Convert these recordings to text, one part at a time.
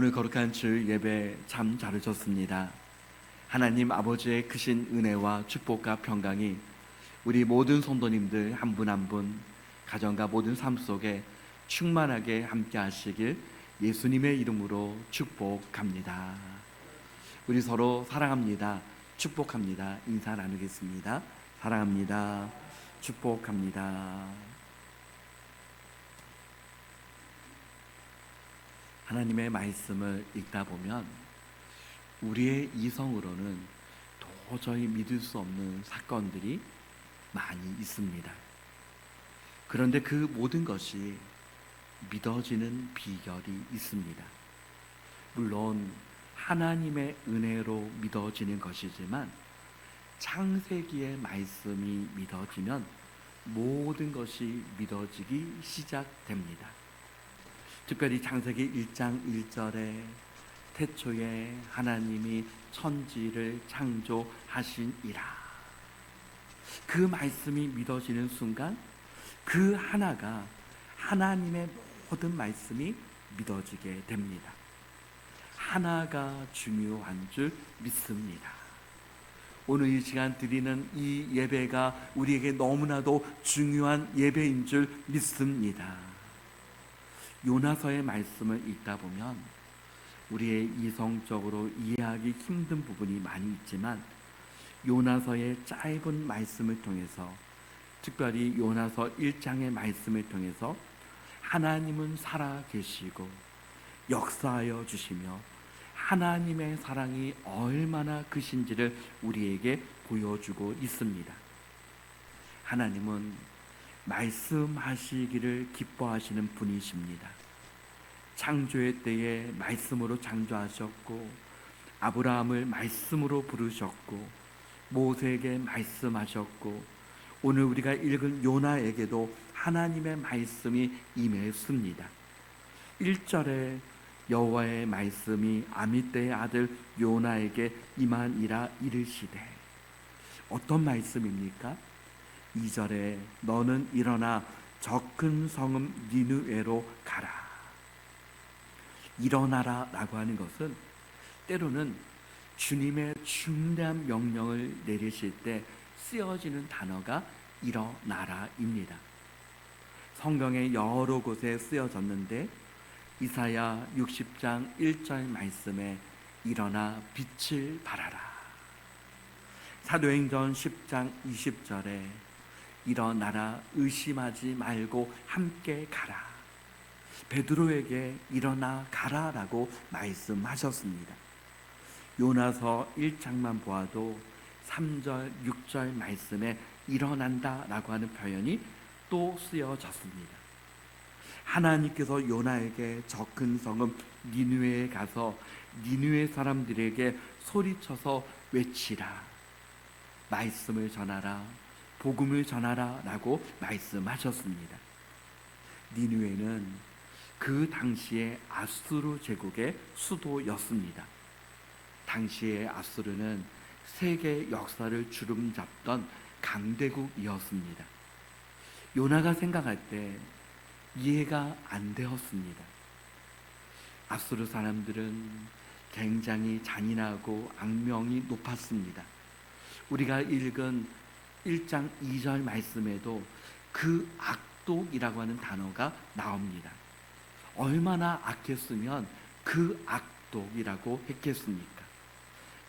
오늘 거룩한 주일 예배 참 잘하셨습니다. 하나님 아버지의 크신 은혜와 축복과 평강이 우리 모든 성도님들 한 분 한 분 가정과 모든 삶 속에 충만하게 함께 하시길 예수님의 이름으로 축복합니다. 우리 서로 사랑합니다. 축복합니다. 인사 나누겠습니다. 사랑합니다. 축복합니다. 하나님의 말씀을 읽다 보면 우리의 이성으로는 도저히 믿을 수 없는 사건들이 많이 있습니다. 그런데 그 모든 것이 믿어지는 비결이 있습니다. 물론 하나님의 은혜로 믿어지는 것이지만 창세기의 말씀이 믿어지면 모든 것이 믿어지기 시작됩니다. 특별히 창세기 1장 1절에 태초에 하나님이 천지를 창조하시니라, 그 말씀이 믿어지는 순간 그 하나가 하나님의 모든 말씀이 믿어지게 됩니다. 하나가 중요한 줄 믿습니다. 오늘 이 시간 드리는 이 예배가 우리에게 너무나도 중요한 예배인 줄 믿습니다. 요나서의 말씀을 읽다 보면 우리의 이성적으로 이해하기 힘든 부분이 많이 있지만 요나서의 짧은 말씀을 통해서, 특별히 요나서 1장의 말씀을 통해서 하나님은 살아계시고 역사하여 주시며 하나님의 사랑이 얼마나 크신지를 우리에게 보여주고 있습니다. 하나님은 말씀하시기를 기뻐하시는 분이십니다. 창조의 때에 말씀으로 창조하셨고, 아브라함을 말씀으로 부르셨고, 모세에게 말씀하셨고, 오늘 우리가 읽은 요나에게도 하나님의 말씀이 임했습니다. 1절에 여호와의 말씀이 아미떼의 아들 요나에게 임하니라 이르시되, 어떤 말씀입니까? 2절에 너는 일어나 저 큰 성읍 니느웨로 가라. 일어나라 라고 하는 것은 때로는 주님의 중대한 명령을 내리실 때 쓰여지는 단어가 일어나라입니다. 성경의 여러 곳에 쓰여졌는데 이사야 60장 1절 말씀에 일어나 빛을 발하라, 사도행전 10장 20절에 일어나라 의심하지 말고 함께 가라, 베드로에게 일어나 가라라고 말씀하셨습니다. 요나서 1장만 보아도 3절 6절 말씀에 일어난다라고 하는 표현이 또 쓰여졌습니다. 하나님께서 요나에게 저 큰 성읍 니느웨에 가서 니느웨 사람들에게 소리쳐서 외치라, 말씀을 전하라, 복음을 전하라 라고 말씀하셨습니다. 니느웨는 그 당시에 아수르 제국의 수도였습니다. 당시의 아수르는 세계 역사를 주름잡던 강대국이었습니다. 요나가 생각할 때 이해가 안 되었습니다. 아수르 사람들은 굉장히 잔인하고 악명이 높았습니다. 우리가 읽은 1장 2절 말씀에도 그 악독이라고 하는 단어가 나옵니다. 얼마나 악했으면 그 악독이라고 했겠습니까?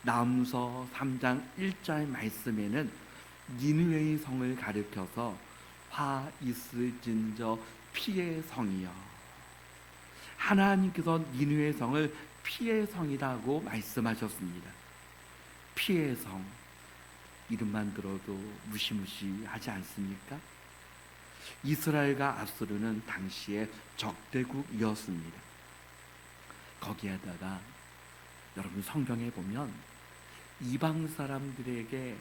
나훔서 3장 1절 말씀에는 니느웨의 성을 가리켜서 화 있을진저 피의 성이여, 하나님께서 니느웨 성을 피의 성이라고 말씀하셨습니다. 피의 성, 이름만 들어도 무시무시하지 않습니까? 이스라엘과 아수르는 당시에 적대국이었습니다. 거기에다가 여러분 성경에 보면 이방 사람들에게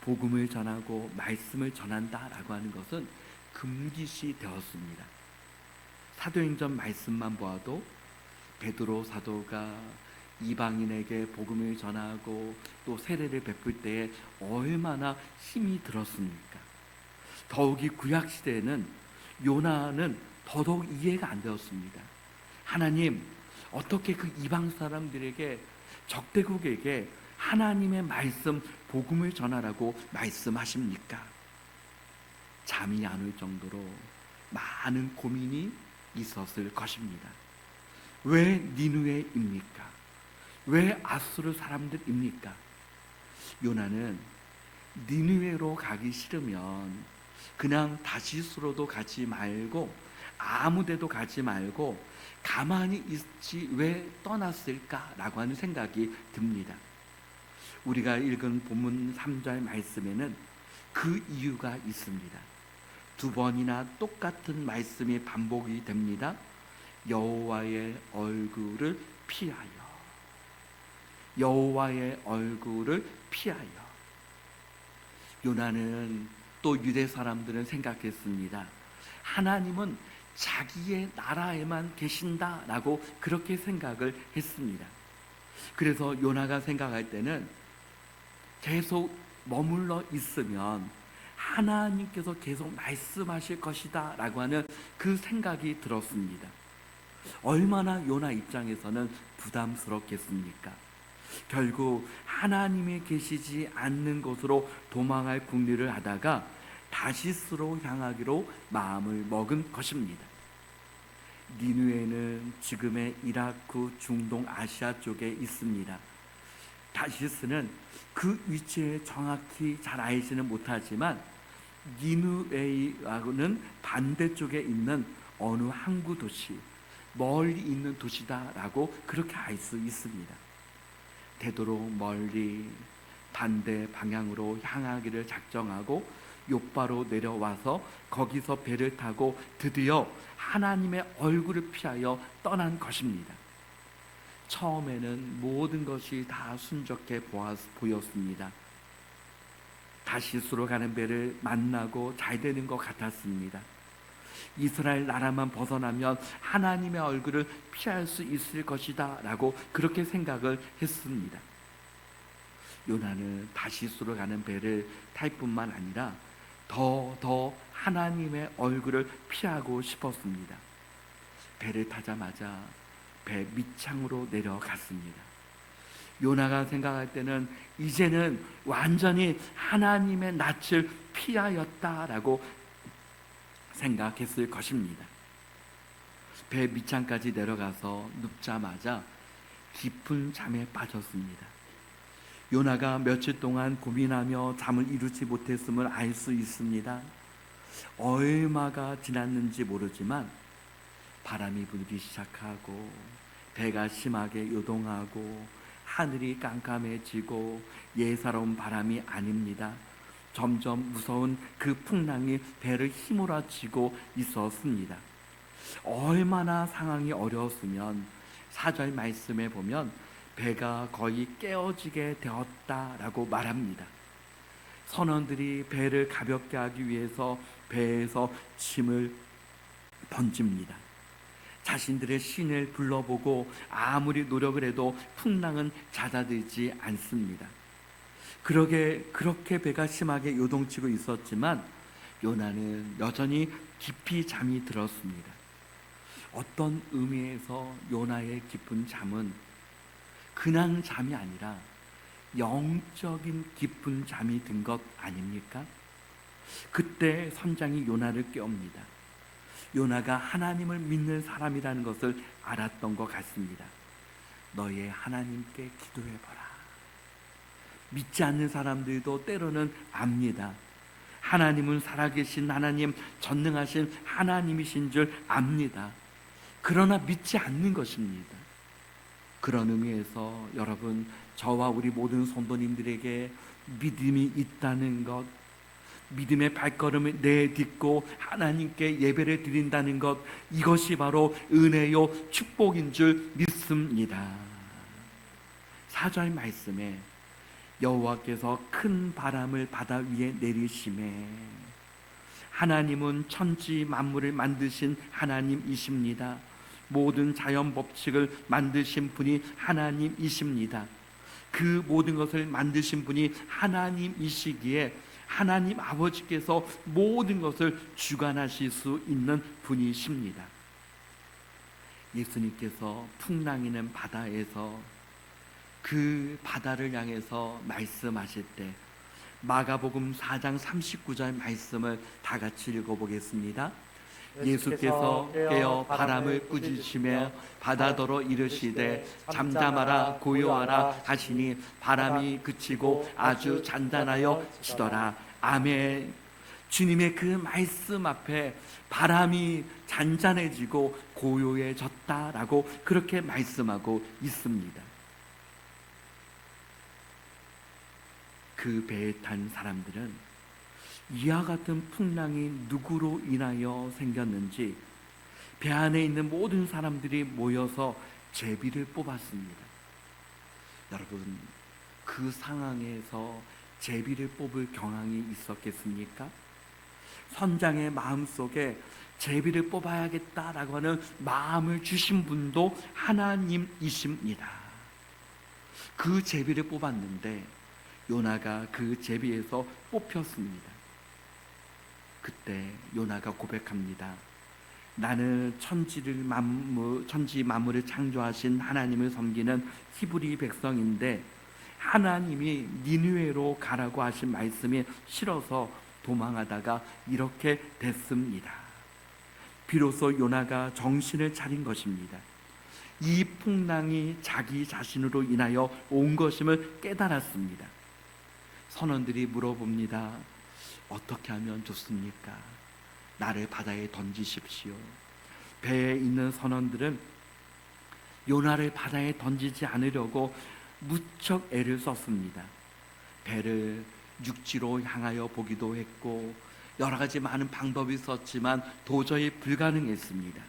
복음을 전하고 말씀을 전한다라고 하는 것은 금기시 되었습니다. 사도행전 말씀만 보아도 베드로 사도가 이방인에게 복음을 전하고 또 세례를 베풀 때에 얼마나 힘이 들었습니까? 더욱이 구약시대에는 요나는 더더욱 이해가 안 되었습니다. 하나님, 어떻게 그 이방 사람들에게, 적대국에게 하나님의 말씀, 복음을 전하라고 말씀하십니까? 잠이 안 올 정도로 많은 고민이 있었을 것입니다. 왜 니느웨입니까? 왜 아수르 사람들입니까? 요나는 니느웨로 가기 싫으면 그냥 다시스로도 가지 말고 아무 데도 가지 말고 가만히 있지 왜 떠났을까라고 하는 생각이 듭니다. 우리가 읽은 본문 3절 말씀에는 그 이유가 있습니다. 두 번이나 똑같은 말씀이 반복이 됩니다. 여호와의 얼굴을 피하여, 여호와의 얼굴을 피하여. 요나는, 또 유대 사람들은 생각했습니다. 하나님은 자기의 나라에만 계신다라고 그렇게 생각을 했습니다. 그래서 요나가 생각할 때는 계속 머물러 있으면 하나님께서 계속 말씀하실 것이다 라고 하는 그 생각이 들었습니다. 얼마나 요나 입장에서는 부담스럽겠습니까? 결국 하나님이 계시지 않는 곳으로 도망할 궁리를 하다가 다시스로 향하기로 마음을 먹은 것입니다. 니느웨는 지금의 이라크, 중동 아시아 쪽에 있습니다. 다시스는 그 위치에 정확히 잘 알지는 못하지만 니느웨하고는 반대쪽에 있는 어느 항구 도시, 멀리 있는 도시다라고 그렇게 알 수 있습니다. 되도록 멀리 반대 방향으로 향하기를 작정하고 욥바로 내려와서 거기서 배를 타고 드디어 하나님의 얼굴을 피하여 떠난 것입니다. 처음에는 모든 것이 다 순적해 보였습니다. 다시스로 가는 배를 만나고 잘 되는 것 같았습니다. 이스라엘 나라만 벗어나면 하나님의 얼굴을 피할 수 있을 것이다 라고 그렇게 생각을 했습니다. 요나는 다시스로 가는 배를 탈 뿐만 아니라 더 하나님의 얼굴을 피하고 싶었습니다. 배를 타자마자 배 밑창으로 내려갔습니다. 요나가 생각할 때는 이제는 완전히 하나님의 낯을 피하였다라고 생각했을 것입니다. 배 밑창까지 내려가서 눕자마자 깊은 잠에 빠졌습니다. 요나가 며칠 동안 고민하며 잠을 이루지 못했음을 알 수 있습니다. 얼마가 지났는지 모르지만 바람이 불기 시작하고 배가 심하게 요동하고 하늘이 깜깜해지고 예사로운 바람이 아닙니다. 점점 무서운 그 풍랑이 배를 휘몰아치고 있었습니다. 얼마나 상황이 어려웠으면 4절 말씀에 보면 배가 거의 깨어지게 되었다라고 말합니다. 선원들이 배를 가볍게 하기 위해서 배에서 짐을 던집니다. 자신들의 신을 불러보고 아무리 노력을 해도 풍랑은 잦아들지 않습니다. 그렇게 배가 심하게 요동치고 있었지만 요나는 여전히 깊이 잠이 들었습니다. 어떤 의미에서 요나의 깊은 잠은 그냥 잠이 아니라 영적인 깊은 잠이 든 것 아닙니까? 그때 선장이 요나를 깨웁니다. 요나가 하나님을 믿는 사람이라는 것을 알았던 것 같습니다. 너의 하나님께 기도해봐라. 믿지 않는 사람들도 때로는 압니다. 하나님은 살아계신 하나님, 전능하신 하나님이신 줄 압니다. 그러나 믿지 않는 것입니다. 그런 의미에서 여러분, 저와 우리 모든 성도님들에게 믿음이 있다는 것, 믿음의 발걸음을 내딛고 하나님께 예배를 드린다는 것, 이것이 바로 은혜요 축복인 줄 믿습니다. 4절 말씀에 여호와께서 큰 바람을 바다 위에 내리심에, 하나님은 천지 만물을 만드신 하나님이십니다. 모든 자연 법칙을 만드신 분이 하나님이십니다. 그 모든 것을 만드신 분이 하나님이시기에 하나님 아버지께서 모든 것을 주관하실 수 있는 분이십니다. 예수님께서 풍랑이는 바다에서 그 바다를 향해서 말씀하실 때 마가복음 4장 39절 말씀을 다 같이 읽어보겠습니다. 예수께서 깨어 바람을 꾸짖으시며 바다더러 이르시되 잠잠하라 고요하라 하시니 바람이 그치고 아주 잔잔하여 지더라. 아멘. 주님의 그 말씀 앞에 바람이 잔잔해지고 고요해졌다라고 그렇게 말씀하고 있습니다. 그 배에 탄 사람들은 이와 같은 풍랑이 누구로 인하여 생겼는지 배 안에 있는 모든 사람들이 모여서 제비를 뽑았습니다. 여러분, 그 상황에서 제비를 뽑을 경향이 있었겠습니까? 선장의 마음속에 제비를 뽑아야겠다라고 하는 마음을 주신 분도 하나님이십니다. 그 제비를 뽑았는데 요나가 그 제비에서 뽑혔습니다. 그때 요나가 고백합니다. 나는 천지 만물을 창조하신 하나님을 섬기는 히브리 백성인데 하나님이 니느웨로 가라고 하신 말씀이 싫어서 도망하다가 이렇게 됐습니다. 비로소 요나가 정신을 차린 것입니다. 이 풍랑이 자기 자신으로 인하여 온 것임을 깨달았습니다. 선원들이 물어봅니다. 어떻게 하면 좋습니까? 나를 바다에 던지십시오. 배에 있는 선원들은 요나를 바다에 던지지 않으려고 무척 애를 썼습니다. 배를 육지로 향하여 보기도 했고 여러 가지 많은 방법이 있었지만 도저히 불가능했습니다.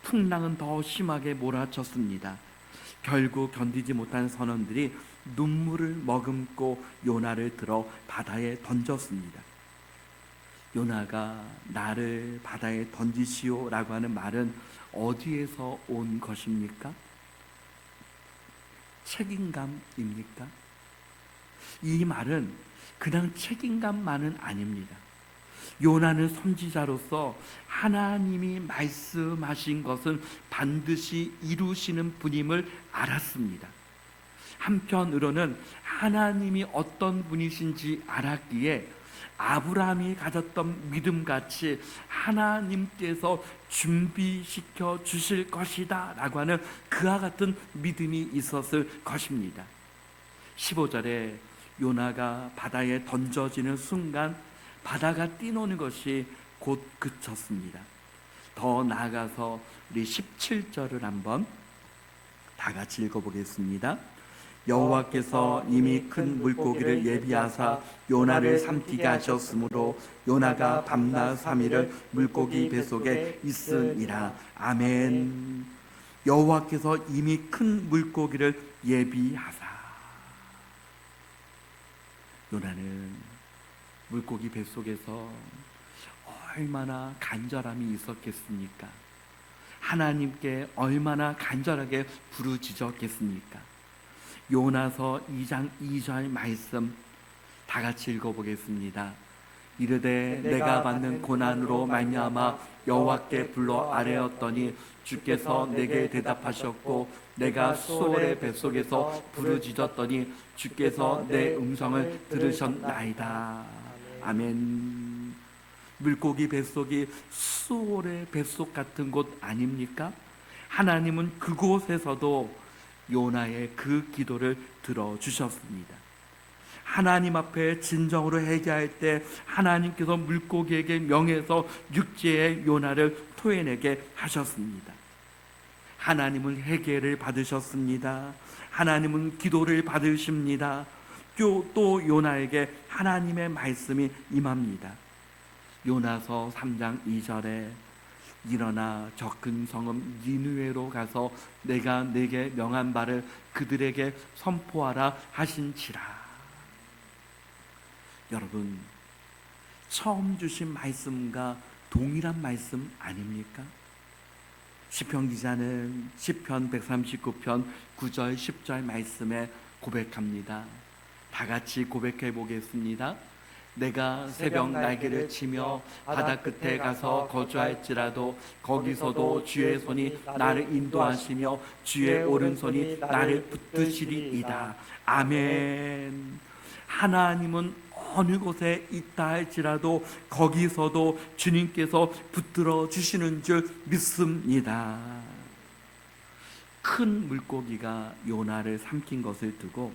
풍랑은 더 심하게 몰아쳤습니다. 결국 견디지 못한 선원들이 눈물을 머금고 요나를 들어 바다에 던졌습니다. 요나가 나를 바다에 던지시오 라고 하는 말은 어디에서 온 것입니까? 책임감입니까? 이 말은 그냥 책임감만은 아닙니다. 요나는 선지자로서 하나님이 말씀하신 것은 반드시 이루시는 분임을 알았습니다. 한편으로는 하나님이 어떤 분이신지 알았기에 아브라함이 가졌던 믿음같이 하나님께서 준비시켜 주실 것이다 라고 하는 그와 같은 믿음이 있었을 것입니다. 15절에 요나가 바다에 던져지는 순간 바다가 뛰노는 것이 곧 그쳤습니다. 더 나아가서 우리 17절을 한번 다 같이 읽어보겠습니다. 여호와께서 이미 큰 물고기를 예비하사 요나를 삼키게 하셨으므로 요나가 밤낮 3일을 물고기 뱃속에 있으니라. 아멘. 여호와께서 이미 큰 물고기를 예비하사. 요나는 물고기 뱃속에서 얼마나 간절함이 있었겠습니까? 하나님께 얼마나 간절하게 부르짖었겠습니까? 요나서 2장 2절 말씀 다 같이 읽어보겠습니다. 이르되 내가 받는 고난으로 말미암아 여호와께 불러 아뢰었더니 주께서 내게 대답하셨고 내가 수올의 뱃속에서 부르짖었더니 주께서 내 음성을 들으셨나이다. 아멘. 물고기 뱃속이 수올의 뱃속 같은 곳 아닙니까? 하나님은 그곳에서도 요나의 그 기도를 들어주셨습니다. 하나님 앞에 진정으로 회개할 때 하나님께서 물고기에게 명해서 육지의 요나를 토해내게 하셨습니다. 하나님은 회개를 받으셨습니다. 하나님은 기도를 받으십니다. 또 요나에게 하나님의 말씀이 임합니다. 요나서 3장 2절에 일어나 저 큰 성읍 니느웨로 가서 내가 네게 명한 바를 그들에게 선포하라 하신지라. 여러분, 처음 주신 말씀과 동일한 말씀 아닙니까? 시편 기자는 시편 139편 9절 10절 말씀에 고백합니다. 다 같이 고백해 보겠습니다. 내가 새벽 날개를 치며 바다 끝에 가서 거주할지라도 거기서도 주의 손이 나를 인도하시며 주의 오른손이 나를 붙드시리이다. 아멘. 하나님은 어느 곳에 있다 할지라도 거기서도 주님께서 붙들어 주시는 줄 믿습니다. 큰 물고기가 요나를 삼킨 것을 두고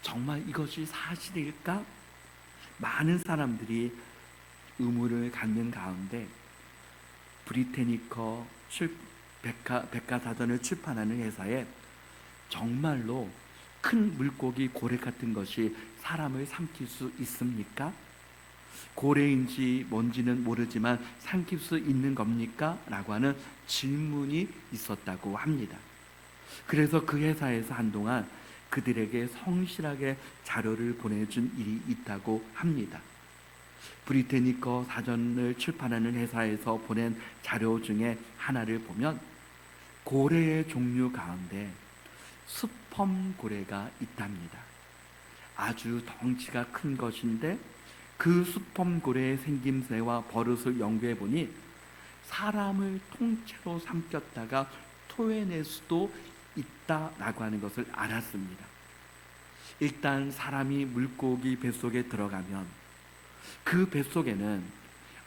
정말 이것이 사실일까? 많은 사람들이 의문을 갖는 가운데 브리테니커 백과사전을 출판하는 회사에 정말로 큰 물고기 고래 같은 것이 사람을 삼킬 수 있습니까? 고래인지 뭔지는 모르지만 삼킬 수 있는 겁니까? 라고 하는 질문이 있었다고 합니다. 그래서 그 회사에서 한동안 그들에게 성실하게 자료를 보내준 일이 있다고 합니다. 브리테니커 사전을 출판하는 회사에서 보낸 자료 중에 하나를 보면 고래의 종류 가운데 스펌 고래가 있답니다. 아주 덩치가 큰 것인데 그 스펌 고래의 생김새와 버릇을 연구해 보니 사람을 통째로 삼켰다가 토해낼 수도 있다라고 하는 것을 알았습니다. 일단 사람이 물고기 뱃속에 들어가면 그 뱃속에는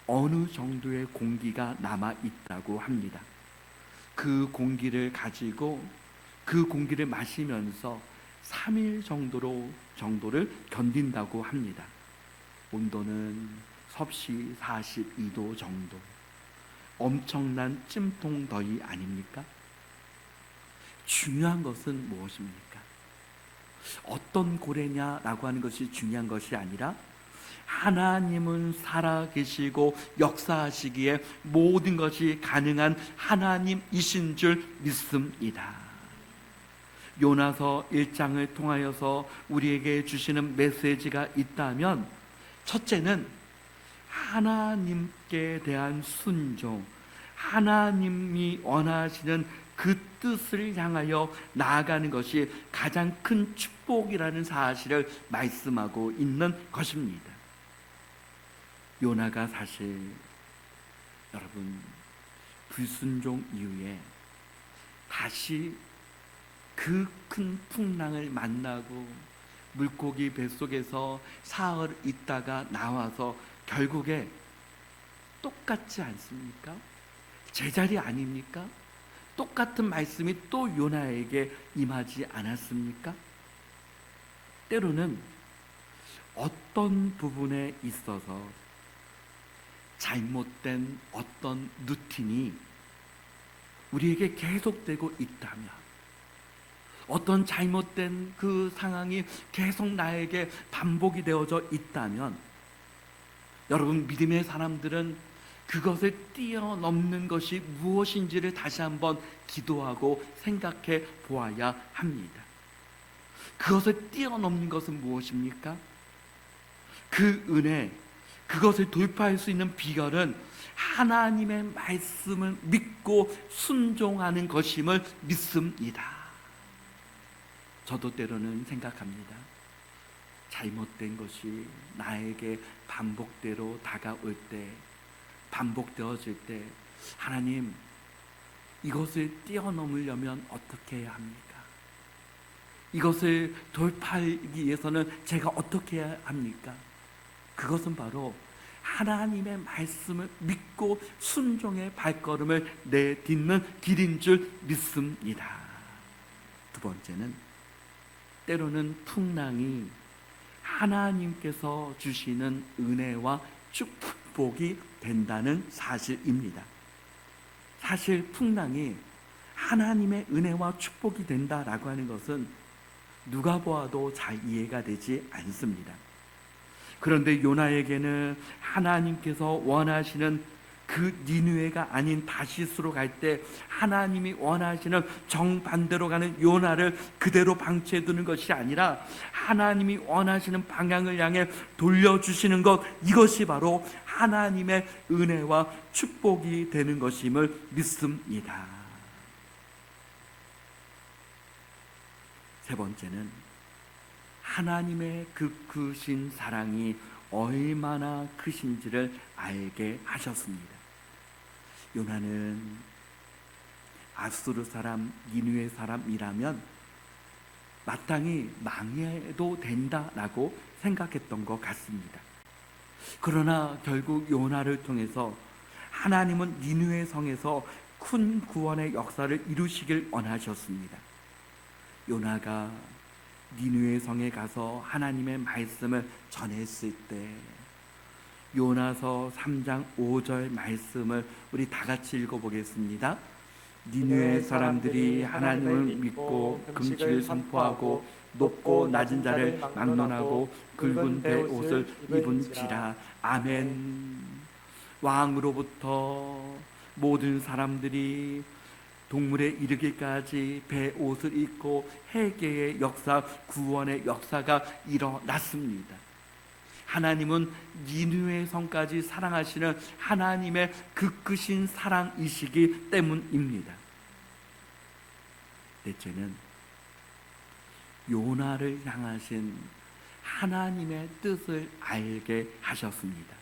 어느 정도의 공기가 남아 있다고 합니다. 그 공기를 가지고 그 공기를 마시면서 3일 정도를 견딘다고 합니다. 온도는 섭씨 42도 정도. 엄청난 찜통 더위 아닙니까? 중요한 것은 무엇입니까? 어떤 고래냐라고 하는 것이 중요한 것이 아니라 하나님은 살아계시고 역사하시기에 모든 것이 가능한 하나님이신 줄 믿습니다. 요나서 1장을 통하여서 우리에게 주시는 메시지가 있다면 첫째는 하나님께 대한 순종, 하나님이 원하시는 그 뜻을 향하여 나아가는 것이 가장 큰 축복이라는 사실을 말씀하고 있는 것입니다. 요나가 사실 여러분 불순종 이후에 다시 그 큰 풍랑을 만나고 물고기 뱃속에서 사흘 있다가 나와서 결국에 똑같지 않습니까? 제자리 아닙니까? 똑같은 말씀이 또 요나에게 임하지 않았습니까? 때로는 어떤 부분에 있어서 잘못된 어떤 루틴이 우리에게 계속되고 있다면, 어떤 잘못된 그 상황이 계속 나에게 반복이 되어져 있다면, 여러분 믿음의 사람들은 그것을 뛰어넘는 것이 무엇인지를 다시 한번 기도하고 생각해 보아야 합니다. 그것을 뛰어넘는 것은 무엇입니까? 그 은혜, 그것을 돌파할 수 있는 비결은 하나님의 말씀을 믿고 순종하는 것임을 믿습니다. 저도 때로는 생각합니다. 잘못된 것이 나에게 반복대로 다가올 때, 반복되어질 때, 하나님, 이것을 뛰어넘으려면 어떻게 해야 합니까? 이것을 돌파하기 위해서는 제가 어떻게 해야 합니까? 그것은 바로 하나님의 말씀을 믿고 순종의 발걸음을 내딛는 길인 줄 믿습니다. 두 번째는 때로는 풍랑이 하나님께서 주시는 은혜와 축복이 된다는 사실입니다. 사실 풍랑이 하나님의 은혜와 축복이 된다라고 하는 것은 누가 보아도 잘 이해가 되지 않습니다. 그런데 요나에게는 하나님께서 원하시는 그 니느웨가 아닌 다시스로 갈 때 하나님이 원하시는 정반대로 가는 요나를 그대로 방치해 두는 것이 아니라 하나님이 원하시는 방향을 향해 돌려주시는 것, 이것이 바로 하나님의 은혜와 축복이 되는 것임을 믿습니다. 세 번째는 하나님의 그 크신 사랑이 얼마나 크신지를 알게 하셨습니다. 요나는 아수르 사람, 니느웨 사람이라면 마땅히 망해도 된다라고 생각했던 것 같습니다. 그러나 결국 요나를 통해서 하나님은 니느웨 성에서 큰 구원의 역사를 이루시길 원하셨습니다. 요나가 니느웨 성에 가서 하나님의 말씀을 전했을 때 요나서 3장 5절 말씀을 우리 다 같이 읽어보겠습니다. 니느웨 사람들이 하나님을 믿고 금식을 선포하고 높고 낮은 자를 막론하고 굵은 배 옷을 입은지라. 아멘. 왕으로부터 모든 사람들이 동물에 이르기까지 배 옷을 입고 회개의 역사, 구원의 역사가 일어났습니다. 하나님은 니느웨 성까지 사랑하시는 하나님의 그 크신 사랑이시기 때문입니다. 넷째는 요나를 향하신 하나님의 뜻을 알게 하셨습니다.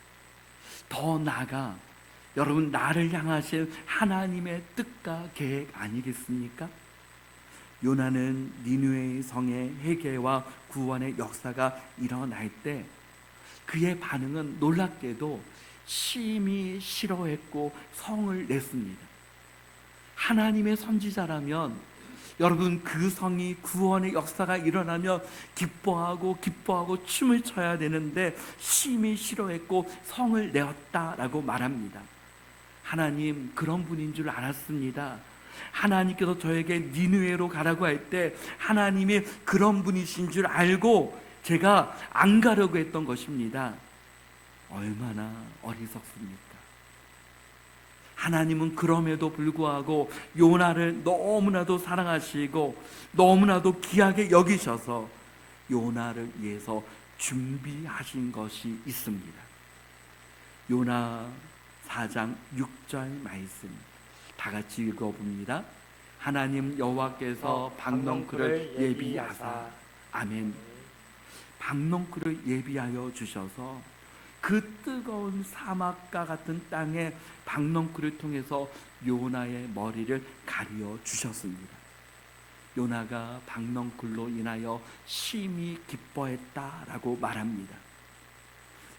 더 나아가 여러분, 나를 향하신 하나님의 뜻과 계획 아니겠습니까? 요나는 니느웨 성의 회개와 구원의 역사가 일어날 때 그의 반응은 놀랍게도 심히 싫어했고 성을 냈습니다. 하나님의 선지자라면 여러분, 그 성이 구원의 역사가 일어나면 기뻐하고 춤을 춰야 되는데 심히 싫어했고 성을 내었다라고 말합니다. 하나님 그런 분인 줄 알았습니다. 하나님께서 저에게 니느웨로 가라고 할 때 하나님이 그런 분이신 줄 알고 제가 안 가려고 했던 것입니다. 얼마나 어리석습니까? 하나님은 그럼에도 불구하고 요나를 너무나도 사랑하시고 너무나도 귀하게 여기셔서 요나를 위해서 준비하신 것이 있습니다. 요나 4장 6절 말씀 다 같이 읽어봅니다. 하나님 여호와께서 박넝쿨을 예비하사. 아멘. 박넝쿨을 예비하여 주셔서 그 뜨거운 사막과 같은 땅에 박넝쿨을 통해서 요나의 머리를 가리어 주셨습니다. 요나가 박넝쿨로 인하여 심히 기뻐했다라고 말합니다.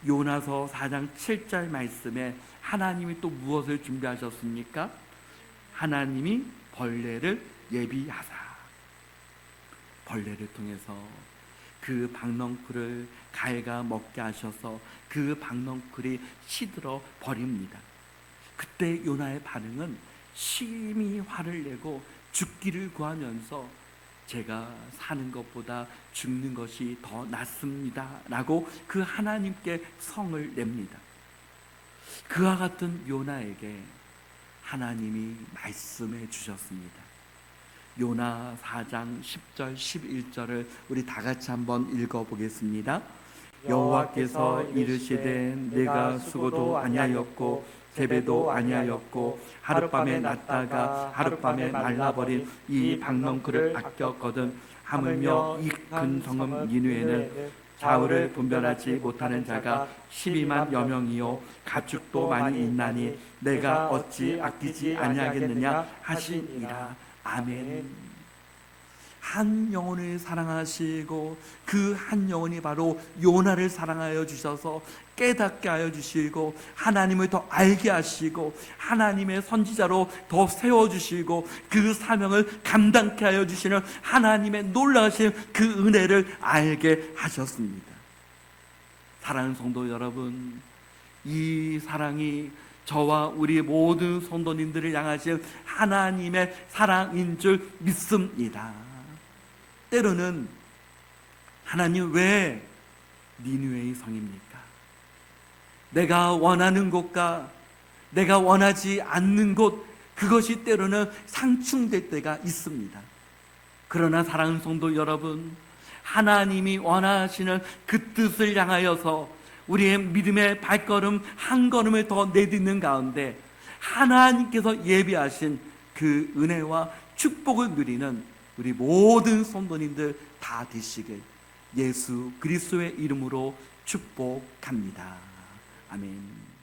요나서 4장 7절 말씀에 하나님이 또 무엇을 준비하셨습니까? 하나님이 벌레를 예비하사. 벌레를 통해서 그 박넝쿨을 갉아 먹게 하셔서 그 박넝쿨이 시들어 버립니다. 그때 요나의 반응은 심히 화를 내고 죽기를 구하면서 제가 사는 것보다 죽는 것이 더 낫습니다 라고 그 하나님께 성을 냅니다. 그와 같은 요나에게 하나님이 말씀해 주셨습니다. 요나 4장 10절 11절을 우리 다 같이 한번 읽어보겠습니다. 여호와께서 이르시되 내가 수고도 아니하였고 재배도 아니하였고 하룻밤에 났다가 하룻밤에 말라버린 이 박넝쿨을 아꼈거든. 하물며 이 큰 성읍 니느웨는 좌우를 분별하지 못하는 자가 12만여 명이요 가축도 많이 있나니 내가 어찌 아끼지 아니하겠느냐 하시니라. 아멘. 한 영혼을 사랑하시고 그 한 영혼이 바로 요나를 사랑하여 주셔서 깨닫게 하여 주시고 하나님을 더 알게 하시고 하나님의 선지자로 더 세워주시고 그 사명을 감당케 하여 주시는 하나님의 놀라신 그 은혜를 알게 하셨습니다. 사랑하는 성도 여러분, 이 사랑이 저와 우리 모든 성도님들을 향하신 하나님의 사랑인 줄 믿습니다. 때로는 하나님 왜 니느웨의 성입니까? 내가 원하는 곳과 내가 원하지 않는 곳, 그것이 때로는 상충될 때가 있습니다. 그러나 사랑하는 성도 여러분, 하나님이 원하시는 그 뜻을 향하여서 우리의 믿음의 발걸음 한 걸음을 더 내딛는 가운데 하나님께서 예비하신 그 은혜와 축복을 누리는 우리 모든 성도님들 다 되시길 예수 그리스도의 이름으로 축복합니다. 아멘.